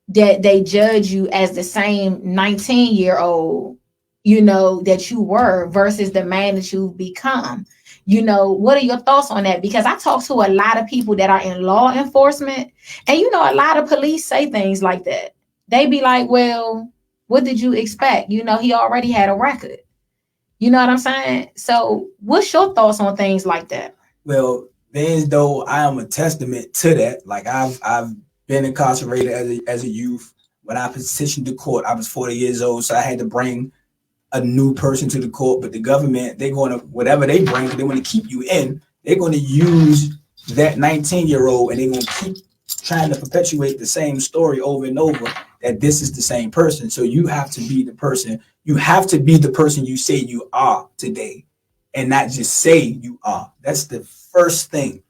that they judge you as the same 19-year-old, you know, that you were versus the man that you've become. You know, what are your thoughts on that? Because I talk to a lot of people that are in law enforcement, and you know, a lot of police say things like that. They be like, well, what did you expect? You know, he already had a record. You know what I'm saying? So what's your thoughts on things like that? Well, being though I am a testament to that, like I've been incarcerated as a youth. When I petitioned the court, I was 40 years old, so I had to bring a new person to the court. But the government, they're going to, whatever they bring, they want to keep you in. They're going to use that 19-year-old, and they're going to keep trying to perpetuate the same story over and over, that this is the same person. So you have to be the person. You have to be the person you say you are today, and not just say you are. That's the first thing.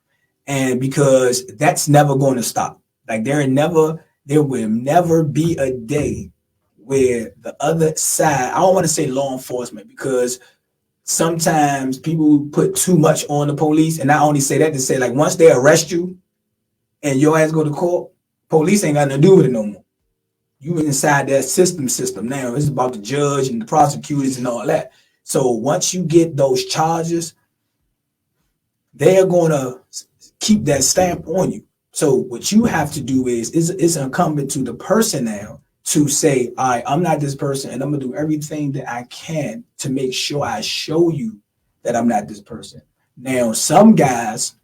And because that's never going to stop. Like there will never be a day where the other side, I don't want to say law enforcement, because sometimes people put too much on the police. And I only say that to say, like, once they arrest you and your ass go to court, police ain't got nothing to do with it no more. You inside that system now. It's about the judge and the prosecutors and all that. So once you get those charges, they're going to keep that stamp on you. So what you have to do is it's incumbent to the person now to say, all right, I'm not this person, and I'm going to do everything that I can to make sure I show you that I'm not this person. Now, some guys,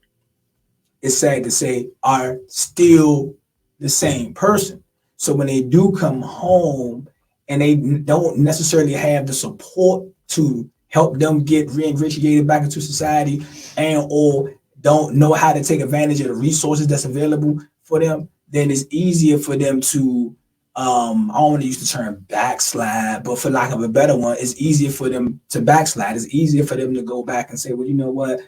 it's sad to say, are still the same person. So when they do come home and they don't necessarily have the support to help them get reingratiated back into society, and or don't know how to take advantage of the resources that's available for them, then it's easier for them to, I don't want to use the term backslide, but for lack of a better one, it's easier for them to backslide. It's easier for them to go back and say, well, you know what,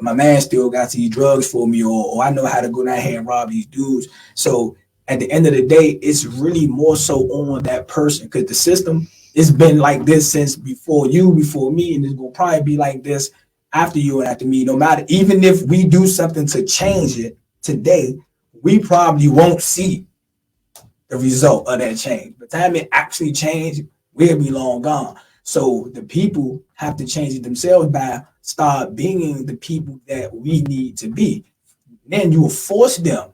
my man still got these drugs for me, or I know how to go down here and rob these dudes. So at the end of the day, it's really more so on that person, because the system, it's been like this since before you, before me, and it's going to probably be like this after you and after me. No matter, even if we do something to change it today, we probably won't see the result of that change. By the time it actually changed, we'll be long gone. So the people have to change it themselves by start being the people that we need to be. Then you will force them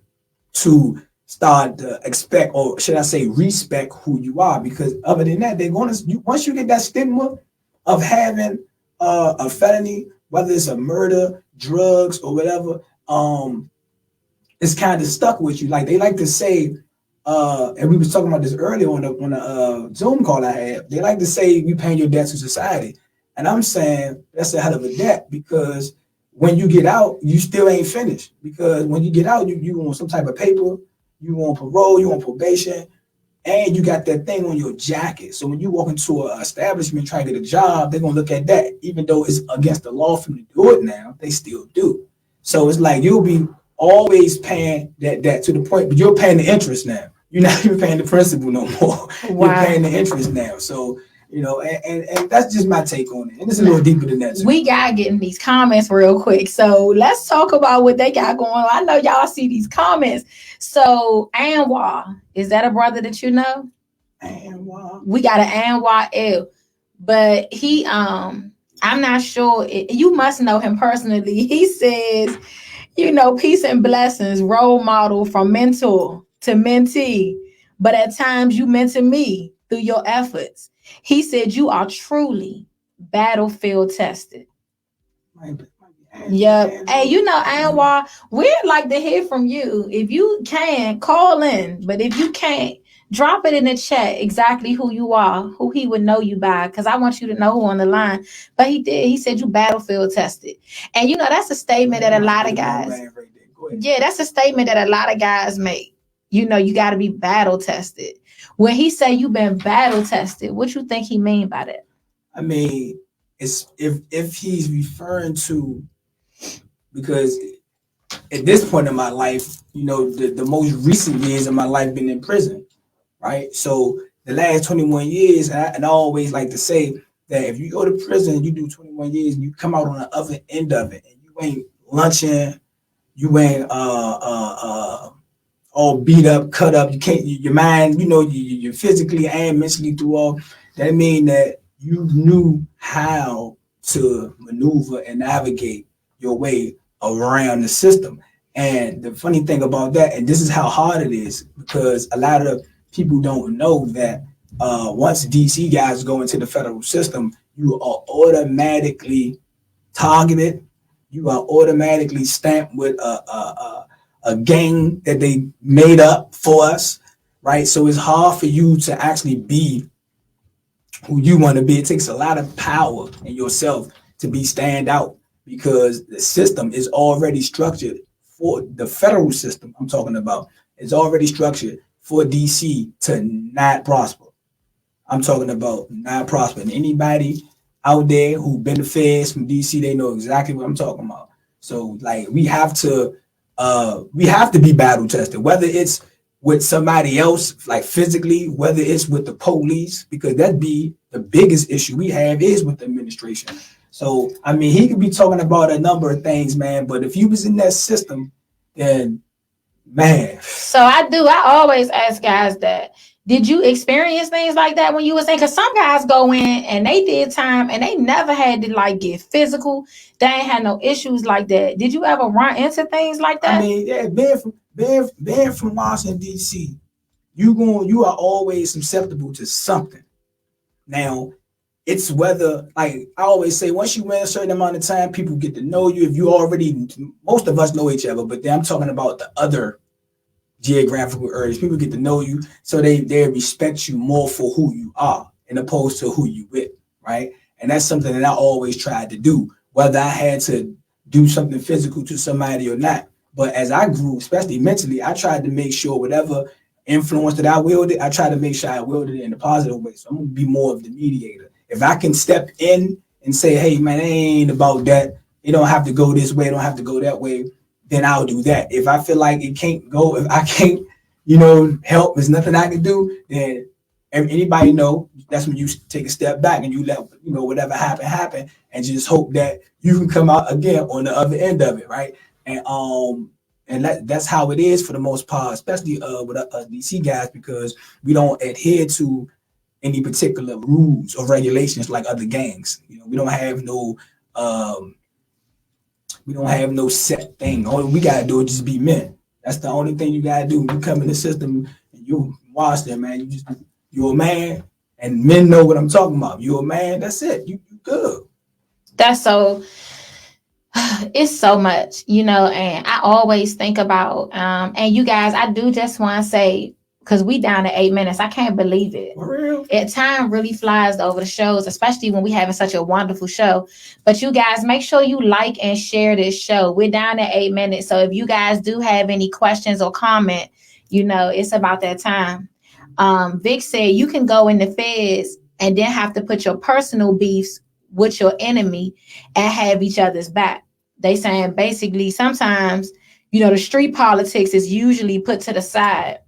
to start to expect, or should I say respect, who you are, because other than that, they're going to, once you get that stigma of having a felony, whether it's a murder, drugs, or whatever, it's kind of stuck with you. Like they like to say, and we was talking about this earlier on the Zoom call I had. They like to say you paying your debt to society, and I'm saying that's a hell of a debt, because when you get out, you still ain't finished. Because when you get out, you want some type of paper, you want parole, you want probation, and you got that thing on your jacket. So when you walk into an establishment trying to get a job, they're gonna look at that. Even though it's against the law for them to do it now, they still do. So it's like you'll be always paying that to the point, but you're paying the interest now. You're not even paying the principal no more. Wow. You're paying the interest now. So, you know, and that's just my take on it. And it's a little deeper than that too. We got getting these comments real quick. So let's talk about what they got going on. I know y'all see these comments. So Anwar, is that a brother that you know? Anwar. We got an Anwar L. But he I'm not sure. You must know him personally. He says, you know, peace and blessings, role model from mentor to mentee. But at times you mentor me through your efforts. He said you are truly battlefield tested. Yep. Hey, you know, Anwar, we'd like to hear from you. If you can, call in. But if you can't, drop it in the chat exactly who you are, who he would know you by, because I want you to know who on the line. But he did. He said you battlefield tested. And, you know, that's a statement that a lot of guys, yeah, that's a statement that a lot of guys make. You know, you got to be battle tested. When he say you've been battle tested, what you think he mean by that? I mean, it's if he's referring to, because at this point in my life, you know, the most recent years of my life been in prison, right? So the last 21 years, and I always like to say that if you go to prison, you do 21 years, and you come out on the other end of it, and you ain't lunching, you ain't all beat up, cut up. You can't. Your mind, you know, you physically and mentally through all. That mean that you knew how to maneuver and navigate your way around the system. And the funny thing about that, and this is how hard it is, because a lot of people don't know that once DC guys go into the federal system, you are automatically targeted. You are automatically stamped with a gang that they made up for us, right? So it's hard for you to actually be who you want to be. It takes a lot of power in yourself to be stand out, because the system is already structured for the federal system. I'm talking about is already structured for DC to not prosper. I'm talking about not prosper. And anybody out there who benefits from DC, they know exactly what I'm talking about. So like we have to be battle tested, whether it's with somebody else, like physically, whether it's with the police, because that'd be the biggest issue we have is with the administration. So I mean, he could be talking about a number of things, man, but if you was in that system, then man. So I always ask guys that, did you experience things like that when you were saying? Because some guys go in and they did time and they never had to like get physical. They ain't had no issues like that. Did you ever run into things like that? I mean, yeah, being from Washington D.C., you are always susceptible to something. Now, it's whether, like I always say, once you win a certain amount of time, people get to know you. If you already, most of us know each other, but then I'm talking about the other geographical areas. People get to know you, so they respect you more for who you are, and opposed to who you with, right? And that's something that I always tried to do, whether I had to do something physical to somebody or not. But as I grew, especially mentally, I tried to make sure whatever influence that I wielded, I tried to make sure I wielded it in a positive way. So I'm gonna be more of the mediator. If I can step in and say, hey man, it ain't about that, it don't have to go this way, it don't have to go that way, then I'll do that. If I feel like it can't go, if I can't, help, there's nothing I can do, then anybody know that's when you take a step back and you let, whatever happen, and just hope that you can come out again on the other end of it, right? And that's how it is for the most part, especially with us DC guys, because we don't adhere to any particular rules or regulations like other gangs. We don't have no set thing. All we gotta do is just be men. That's the only thing you gotta do. You come in the system and you watch them, man. You're a man, and men know what I'm talking about. You're a man. That's it. You good. That's so. It's so much, and I always think about, and you guys, I do just want to say, because we down to 8 minutes, I can't believe it. For real? Time really flies over the shows, especially when we having such a wonderful show. But you guys, make sure you like and share this show. We're down to 8 minutes. So if you guys do have any questions or comment, it's about that time. Vic said you can go in the feds and then have to put your personal beefs with your enemy and have each other's back. They saying basically sometimes, the street politics is usually put to the side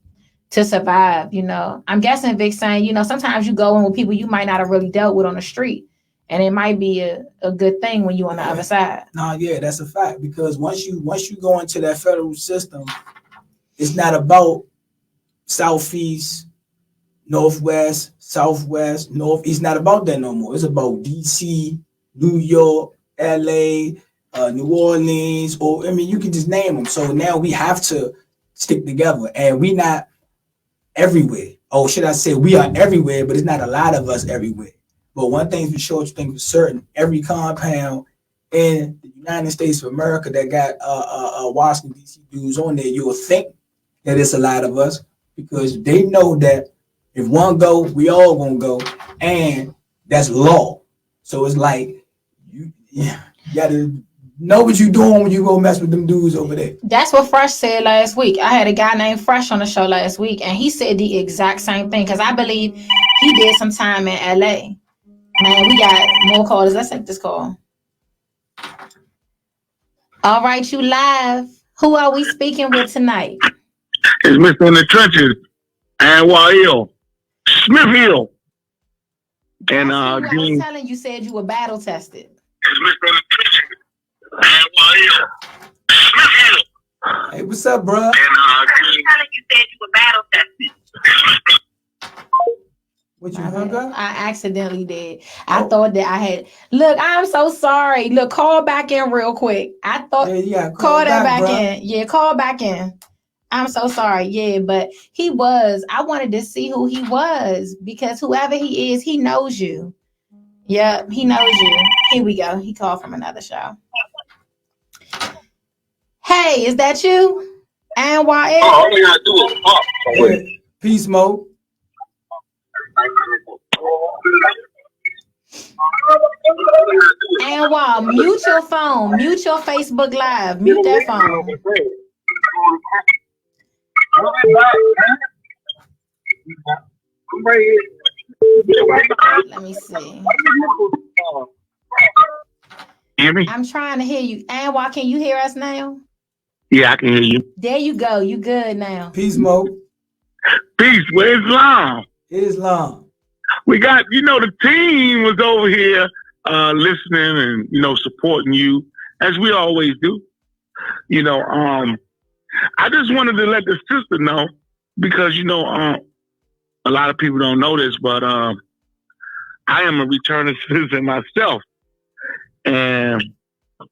to survive. I'm guessing Vic saying, sometimes you go in with people you might not have really dealt with on the street, and it might be a good thing when you're on the other side. No, yeah, that's a fact, because once you go into that federal system, it's not about Southeast, Northwest, Southwest, Northeast. Not about that no more. It's about DC, New York, LA, New Orleans, or you can just name them. So now we have to stick together, and we not everywhere. Or should I say we are everywhere, but it's not a lot of us everywhere. But one thing for sure, two things for certain, every compound in the United States of America that got Washington DC dudes on there, you'll think that it's a lot of us, because they know that if one go, we all gonna go, and that's law. So it's like you gotta know what you're doing when you go mess with them dudes over there. That's what Fresh said last week. I had a guy named Fresh on the show last week, and he said the exact same thing, because I believe he did some time in LA. Man, we got more callers. Let's take this call. All right, you live. Who are we speaking with tonight? It's Mr. in the Trenches, Anwar Smith Hill. And I was Dean. telling you, said you were battle tested. It's Mr. in the Trenches, Anwar Smith Hill. Hey, what's up, bro? And Dean. Telling you said you were battle tested. What, you hung up? I accidentally did. I thought that I had. Look, I'm so sorry. Look, call back in real quick. I thought. Yeah, call that back bro. in. Yeah, call back in. I'm so sorry. Yeah, but he was. I wanted to see who he was because whoever he is, he knows you. Yep, he knows you. Here we go. He called from another show. Hey, is that you? And why? All you gotta do is talk. Yeah. Peace, Mo. And while mute your phone, mute your Facebook Live, mute that phone. Let me see. Hear me? I'm trying to hear you. And why can you hear us now? Yeah, I can hear you. There you go. You good now. Peace, Mo. Peace. Where's Islam? Islam. We got, the team was over here listening and, supporting you, as we always do. I just wanted to let the sister know, because, a lot of people don't know this, but I am a returning citizen myself. And,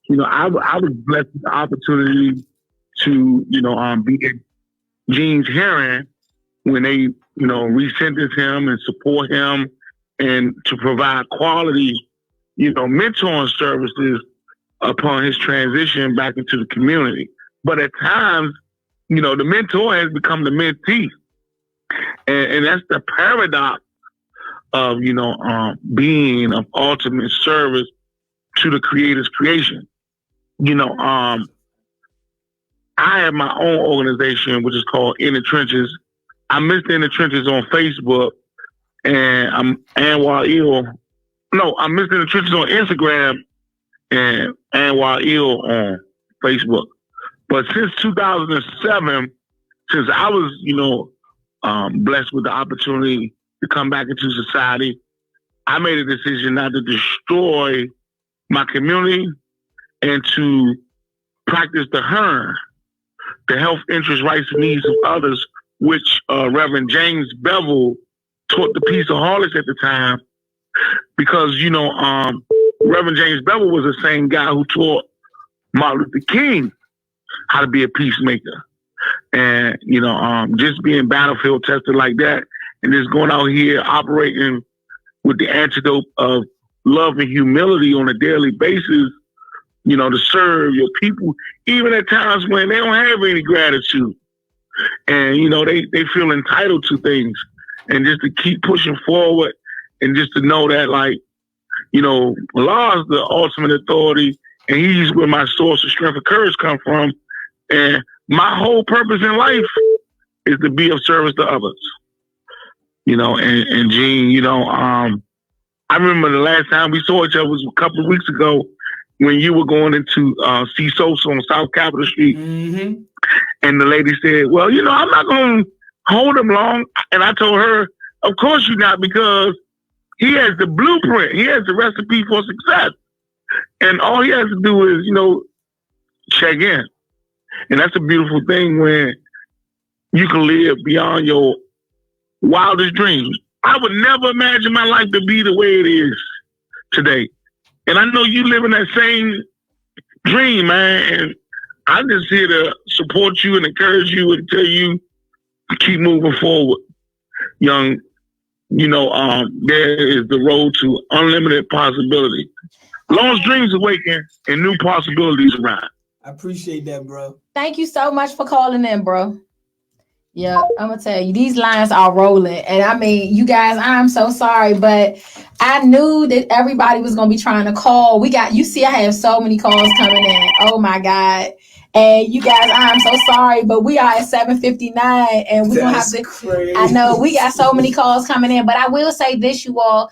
I was blessed with the opportunity to, be at Gene's hearing when they, re-sentence him and support him and to provide quality, mentoring services upon his transition back into the community. But at times, the mentor has become the mentee. And that's the paradox of, being of ultimate service to the Creator's creation. I have my own organization, which is called In the Trenches. I'm Mr. In the Trenches on Facebook, and I'm Anwar Ill. No, I'm Mr. In the Trenches on Instagram and Anwar Ill on Facebook. But since 2007, since I was, blessed with the opportunity to come back into society, I made a decision not to destroy my community and to practice the HERN, the health, interest, rights, and needs of others, which Reverend James Bevel taught the Peace of Harlots at the time. Because, Reverend James Bevel was the same guy who taught Martin Luther King how to be a peacemaker. And, just being battlefield tested like that and just going out here operating with the antidote of love and humility on a daily basis, to serve your people, even at times when they don't have any gratitude. And, they feel entitled to things. And just to keep pushing forward and just to know that, Allah is the ultimate authority and he's where my source of strength and courage come from. And my whole purpose in life is to be of service to others. And Gene, I remember the last time we saw each other was a couple of weeks ago when you were going into see Sosa on South Capitol Street. Mm-hmm. And the lady said, well, I'm not going to hold him long. And I told her, of course you're not, because he has the blueprint. He has the recipe for success. And all he has to do is, check in. And that's a beautiful thing when you can live beyond your wildest dreams. I would never imagine my life to be the way it is today. And I know you live in that same dream, man. And I'm just here to support you and encourage you and tell you to keep moving forward. Young, there is the road to unlimited possibility. Lost dreams awaken and new possibilities arise. I appreciate that, bro. Thank you so much for calling in, bro. Yeah, I'm gonna tell you, these lines are rolling. And I mean, you guys, I'm so sorry, but I knew that everybody was gonna be trying to call. You see, I have so many calls coming in. Oh my God. And you guys, I'm so sorry, but we are at 7:59 and we're gonna have to crazy. I know we got so many calls coming in, but I will say this, you all,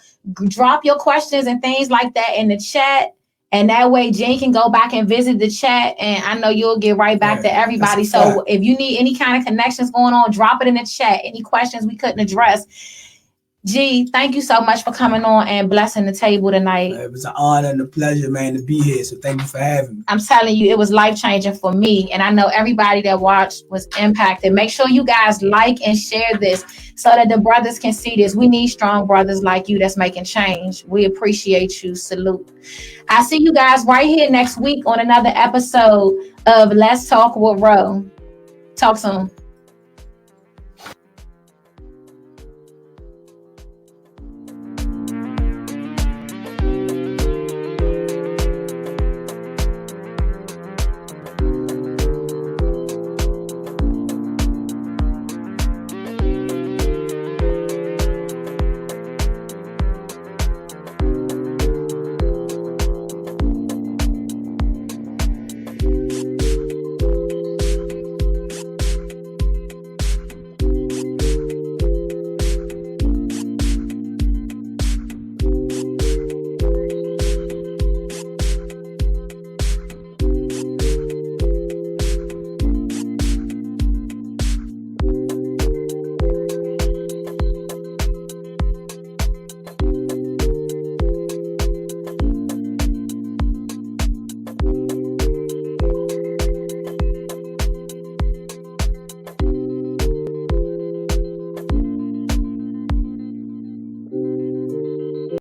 drop your questions and things like that in the chat. And that way Jen can go back and visit the chat, and I know you'll get right back to everybody. So fact. if you need any kind of connections going on, drop it in the chat. Any questions we couldn't address. G, thank you so much for coming on and blessing the table tonight. It was an honor and a pleasure, man, to be here. So thank you for having me. I'm telling you, it was life-changing for me. And I know everybody that watched was impacted. Make sure you guys like and share this so that the brothers can see this. We need strong brothers like you that's making change. We appreciate you. Salute. I see you guys right here next week on another episode of Let's Talk with Ro. Talk soon.